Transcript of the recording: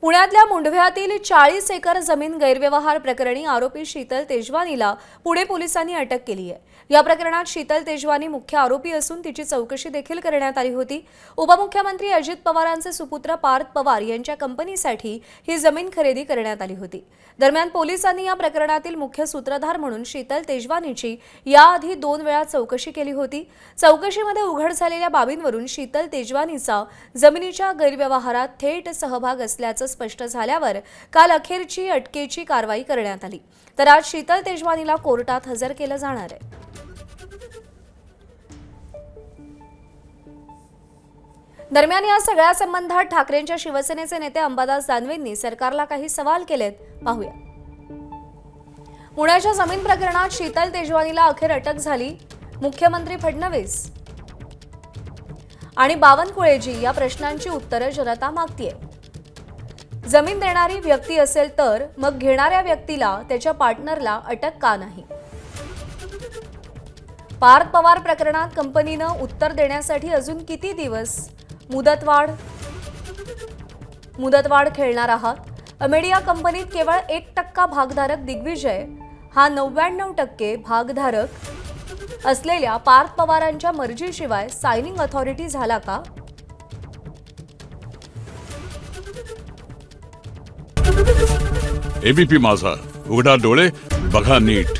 पुण्यातल्या मुंढव्यातील 40 एकर जमीन गैरव्यवहार प्रकरणी आरोपी शीतल तेजवानीला पुणे पोलिसांनी अटक केली आहे। या प्रकरणात शीतल तेजवानी मुख्य आरोपी असून तिची चौकशी देखील करण्यात आली होती। उपमुख्यमंत्री अजित पवारांचे सुपुत्र पार्थ पवार यांच्या कंपनीसाठी ही जमीन खरेदी करण्यात आली होती। दरम्यान पोलिसांनी या प्रकरणातील मुख्य सूत्रधार म्हणून शीतल तेजवानीची याआधी 2 वेळा चौकशी केली होती। चौकशीमध्ये उघड झालेल्या बाबींवरून शीतल तेजवानीचा जमिनीच्या गैरव्यवहारात थेट सहभाग असल्याचं स्पष्ट झाल्यावर काल अखेरची अटकेची कारवाई करण्यात आली। तर आज शीतल तेजवानीला कोर्टात हजर केलं जाणार आहे। दरम्यान या सगळ्या संबंधात ठाकरेंच्या शिवसेनेचे नेते अंबादास दानवेंनी सरकारला काही सवाल केलेत, पाहूया। पुण्याच्या जमीन प्रकरणात शीतल तेजवानीला अखेर अटक झाली। मुख्यमंत्री फडणवीस आणि बावनकुळेजी या प्रश्नांची उत्तरं जनता मागतीये। जमीन देणारी व्यक्ती असेल तर मग घेणाऱ्या व्यक्तीला त्याच्या पार्टनरला अटक का नाही? पार्थ पवार प्रकरणात कंपनीनं उत्तर देण्यासाठी अजून किती दिवस मुदतवाढ खेळणार आहात? अमेडिया कंपनीत केवळ 1% भागधारक दिग्विजय हा 99% भागधारक असलेल्या पार्थ पवारांच्या मर्जीशिवाय सायनिंग अथॉरिटी झाला का? एबीपी माझा, उघडा डोळे बघा नीट।